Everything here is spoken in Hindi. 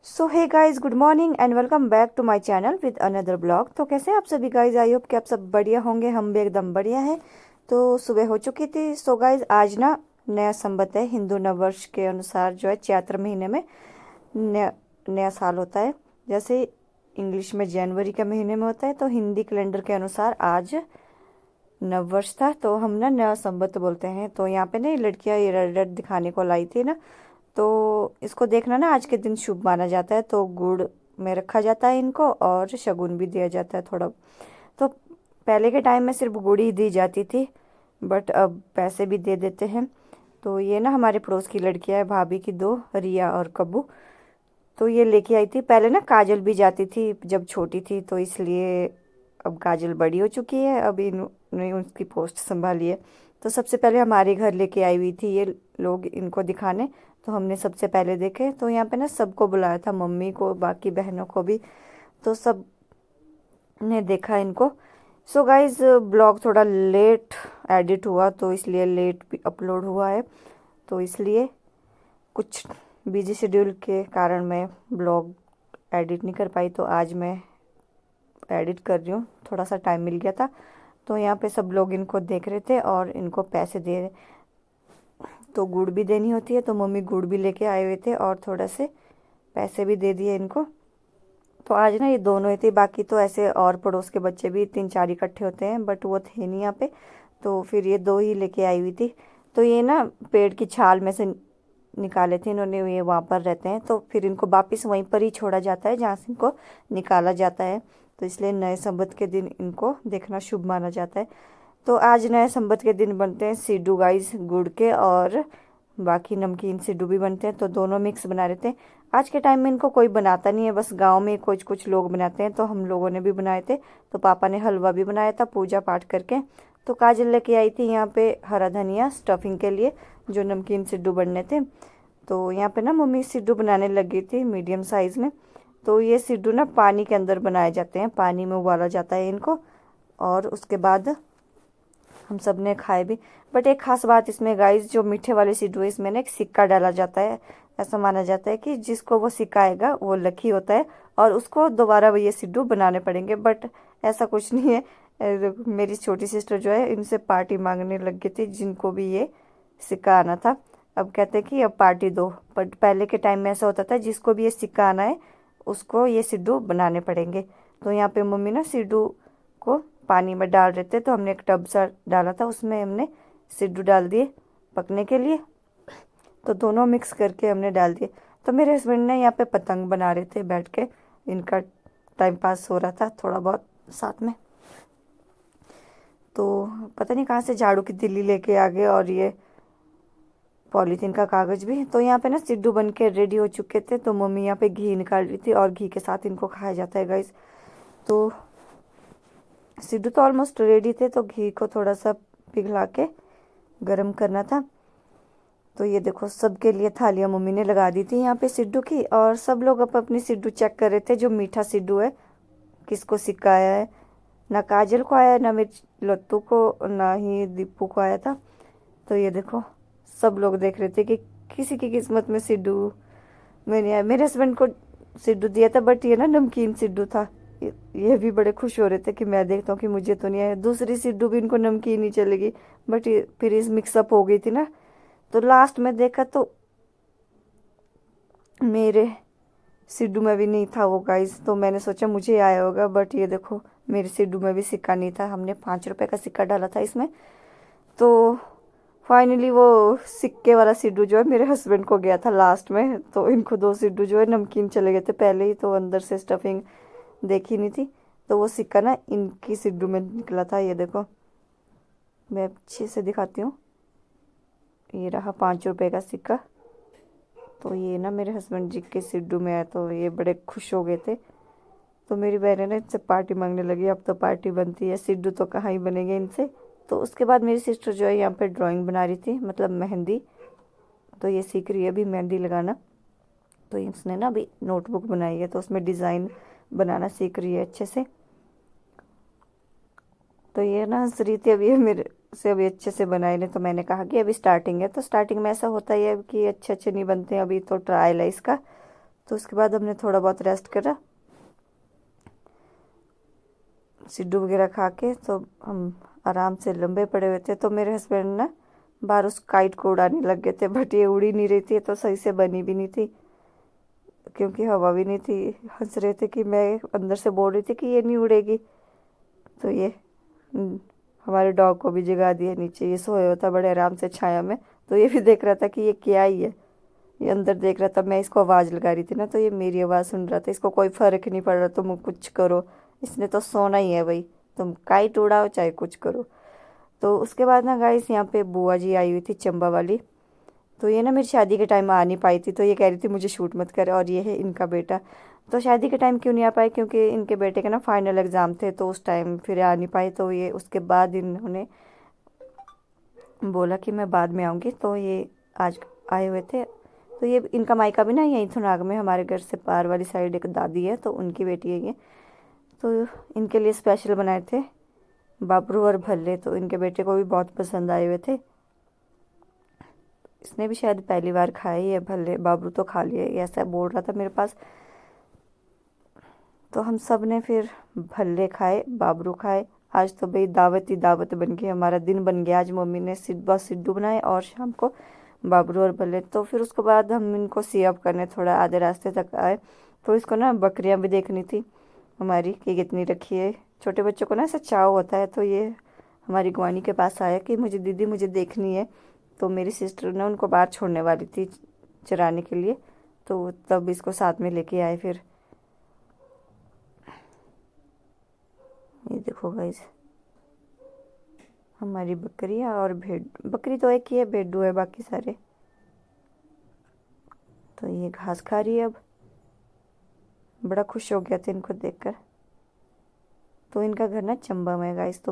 So hey guys, good morning and welcome back to my channel with another blog. तो कैसे हैं आप सभी गाइस? आई होप कि आप सब बढ़िया होंगे। हम भी एकदम बढ़िया हैं। तो सुबह हो चुकी थी। सो गाइस, आज ना नया संवत है। हिंदू नववर्ष के अनुसार जो है चैत्र महीने में नया नया साल होता है। जैसे इंग्लिश में जनवरी के महीने में होता है, तो हिंदी कैलेंडर के अनुसार आज नववर्ष था। तो हम ना नया संवत बोलते हैं। तो यहाँ पे ना ये लड़कियाँ ये रेड रेड दिखाने को लाई थी ना, तो इसको देखना ना आज के दिन शुभ माना जाता है। तो गुड़ में रखा जाता है इनको और शगुन भी दिया जाता है थोड़ा। तो पहले के टाइम में सिर्फ गुड़ ही दी जाती थी, बट अब पैसे भी दे देते हैं। तो ये ना हमारे पड़ोस की लड़कियां है, भाभी की दो, रिया और कब्बू। तो ये लेके आई थी। पहले ना काजल भी जाती थी जब छोटी थी, तो इसलिए अब काजल बड़ी हो चुकी है, अब इन्होंने उसकी पोस्ट संभाली है। तो सबसे पहले हमारे घर लेके आई हुई थी ये लोग इनको दिखाने। तो हमने सबसे पहले देखे। तो यहाँ पे ना सबको बुलाया था, मम्मी को, बाकी बहनों को भी। तो सब ने देखा इनको। सो गाइज, ब्लॉग थोड़ा लेट एडिट हुआ, तो इसलिए लेट भी अपलोड हुआ है। तो इसलिए कुछ बिजी शेड्यूल के कारण मैं ब्लॉग एडिट नहीं कर पाई। तो आज मैं एडिट कर रही हूँ, थोड़ा सा टाइम मिल गया था। तो यहाँ पे सब लोग इनको देख रहे थे और इनको पैसे दे रहे। तो गुड़ भी देनी होती है, तो मम्मी गुड़ भी लेके आए हुए थे और थोड़ा से पैसे भी दे दिए इनको। तो आज ना ये दोनों ही थे, बाकी तो ऐसे और पड़ोस के बच्चे भी 3-4 इकट्ठे होते हैं, बट वो थे नहीं यहाँ पे। तो फिर ये दो ही लेके आई हुई थी। तो ये ना पेड़ की छाल में से निकाले थे इन्होंने, ये वहाँ पर रहते हैं। तो फिर इनको वापिस वहीं पर ही छोड़ा जाता है जहाँ से इनको निकाला जाता है। तो इसलिए नए संवत के दिन इनको देखना शुभ माना जाता है। तो आज नए संवत के दिन बनते हैं सिड्डू गाइस, गुड़ के, और बाकी नमकीन सिड्डू भी बनते हैं। तो दोनों मिक्स बना रहे थे। आज के टाइम में इनको कोई बनाता नहीं है, बस गांव में कुछ कुछ लोग बनाते हैं। तो हम लोगों ने भी बनाए थे। तो पापा ने हलवा भी बनाया था पूजा पाठ करके। तो काजल लेके आई थी यहाँ पे हरा धनिया स्टफिंग के लिए, जो नमकीन सिड्डू बनने थे। तो यहाँ पे ना मम्मी सिड्डू बनाने लगी थी मीडियम साइज़ में। तो ये सिड्डू ना पानी के अंदर बनाए जाते हैं, पानी में उबाला जाता है इनको, और उसके बाद हम सब ने खाए भी। बट एक खास बात इसमें गाइस, जो मीठे वाले सिड्डू है इसमें ना एक सिक्का डाला जाता है। ऐसा माना जाता है कि जिसको वो सिक्का आएगा वो लकी होता है, और उसको दोबारा वो ये सिड्डू बनाने पड़ेंगे। बट ऐसा कुछ नहीं है। मेरी छोटी सिस्टर जो है इनसे पार्टी मांगने लग गई थी, जिनको भी ये सिक्का आना था। अब कहते हैं कि अब पार्टी दो। बट पहले के टाइम में ऐसा होता था, जिसको भी ये सिक्का आना है उसको ये सिड्डू बनाने पड़ेंगे। तो यहाँ पे मम्मी ना सिड्डू को पानी में डाल रहे थे। तो हमने एक टब सा डाला था, उसमें हमने सिड्डू डाल दिए पकने के लिए। तो दोनों मिक्स करके हमने डाल दिए। तो मेरे हस्बैंड ने यहाँ पे पतंग बना रहे थे बैठ के, इनका टाइम पास हो रहा था थोड़ा बहुत साथ में। तो पता नहीं कहाँ से झाड़ू की तिल्ली लेके आ गए, और ये पॉलीथीन का कागज भी। तो यहाँ पे ना सिड्डू बन के रेडी हो चुके थे। तो मम्मी यहाँ पे घी निकाल रही थी, और घी के साथ इनको खाया जाता है गाइस। तो सिड्डू तो ऑलमोस्ट रेडी थे। तो घी को थोड़ा सा पिघला के गरम करना था। तो ये देखो, सबके लिए थालियाँ मम्मी ने लगा दी थी यहाँ पे सिड्डू की, और सब लोग अपनी सिड्डू चेक कर रहे थे जो मीठा सिड्डू है किसको सिक्का आया है। ना काजल को आया, ना मेरी लत्तू को, ना ही दीपू को आया था। तो ये देखो, सब लोग देख रहे थे कि किसी की किस्मत में सिड्डू में नहीं आया। मेरे हस्बैंड को सिड्डू दिया था, बट ये ना नमकीन सिड्डू था। ये भी बड़े खुश हो रहे थे कि मैं देखता हूँ कि मुझे तो नहीं आया। दूसरी सिड्डू भी इनको नमकीन ही चलेगी, बट ये फिर इस मिक्सअप हो गई थी ना। तो लास्ट में देखा तो मेरे सिड्डू में भी नहीं था वो गाइस। तो मैंने सोचा मुझे आया होगा, बट ये देखो मेरे सिड्डू में भी सिक्का नहीं था। हमने 5 रुपए का सिक्का डाला था इसमें। तो फाइनली वो सिक्के वाला सिड्डू जो है मेरे हस्बैंड को गया था लास्ट में। तो इनको 2 सिड्डू जो है नमकीन चले गए थे पहले ही। तो अंदर से स्टफिंग देखी नहीं थी। तो वो सिक्का ना इनकी सिड्डू में निकला था। ये देखो, मैं अच्छे से दिखाती हूँ। ये रहा 5 रुपए का सिक्का। तो ये ना मेरे हस्बैंड जी के सिड्डू में आया, तो ये बड़े खुश हो गए थे। तो मेरी बहन ने इनसे पार्टी मांगने लगी, अब तो पार्टी बनती है, सिड्डू तो कहाँ ही बनेंगे इनसे। तो उसके बाद मेरी सिस्टर जो है यहाँ पे ड्राइंग बना रही थी, मतलब मेहंदी। तो ये सीख रही है अभी मेहंदी लगाना। तो इसने ना अभी नोटबुक बनाई है, तो उसमें डिज़ाइन बनाना सीख रही है अच्छे से। तो ये ना हंस रही थी अभी, ये मेरे से अभी अच्छे से बनाए नहीं। तो मैंने कहा कि अभी स्टार्टिंग है, तो स्टार्टिंग में ऐसा होता ही है कि अच्छे अच्छे नहीं बनते हैं, अभी तो ट्रायल है इसका। तो उसके बाद हमने थोड़ा बहुत रेस्ट करा, सिड्डू वगैरह खा के तो हम आराम से लंबे पड़े हुए थे। तो मेरे हस्बैंड ना बाहर उस काइट को उड़ाने लग गए थे, बट ये उड़ी नहीं रही थी, तो सही से बनी भी नहीं थी क्योंकि हवा भी नहीं थी। हंस रहे थे कि मैं अंदर से बोल रही थी कि ये नहीं उड़ेगी। तो ये हमारे डॉग को भी जगा दिया नीचे, ये सोया हुआ था बड़े आराम से छाया में। तो ये भी देख रहा था कि ये क्या ही है, ये अंदर देख रहा था। मैं इसको आवाज़ लगा रही थी ना, तो ये मेरी आवाज़ सुन रहा था। इसको कोई फ़र्क नहीं पड़ रहा तुम कुछ करो, इसने तो सोना ही है भाई, तुम काइट उड़ाओ चाहे कुछ करो। तो उसके बाद ना गाइस यहाँ पे बुआ जी आई हुई थी, चंबा वाली। तो ये ना मेरी शादी के टाइम आ नहीं पाई थी, तो ये कह रही थी मुझे शूट मत कर। और ये है इनका बेटा। तो शादी के टाइम क्यों नहीं आ पाए, क्योंकि इनके बेटे के ना फाइनल एग्ज़ाम थे, तो उस टाइम फिर आ नहीं पाई। तो ये उसके बाद इन्होंने बोला कि मैं बाद में आऊँगी, तो ये आज आए हुए थे। तो ये इनका मायका भी ना यहीं थुनाग में, हमारे घर से पार वाली साइड एक दादी है, तो उनकी बेटी है ये। तो इनके लिए स्पेशल बनाए थे बाबरू और भल्ले, तो इनके बेटे को भी बहुत पसंद आए हुए थे। इसने भी शायद पहली बार खाए ये भल्ले, बाबरू तो खा लिए, ये ऐसा बोल रहा था मेरे पास। तो हम सब ने फिर भल्ले खाए, बाबरू खाए। आज तो भाई दावत ही दावत बन गई, हमारा दिन बन गया। आज मम्मी ने सिड्डू बनाए और शाम को बाबरू और भल्ले। तो फिर उसके बाद हम इनको सी अप करने थोड़ा आधे रास्ते तक आए। तो इसको ना बकरियां भी देखनी थी हमारी कि कितनी रखी है। छोटे बच्चों को ना ऐसा चाव होता है। तो ये हमारी गुआनी के पास आया कि मुझे दीदी मुझे देखनी है। तो मेरी सिस्टर ने उनको बाहर छोड़ने वाली थी चराने के लिए, तो तब इसको साथ में लेके आए। फिर ये देखो गाइस, हमारी बकरियां और भेड़, बकरी तो एक ही है, भेड़ू है बाकी सारे। तो ये घास खा रही है अब, बड़ा खुश हो गया था इनको देखकर। तो इनका घर ना चंबा में है गाइस। तो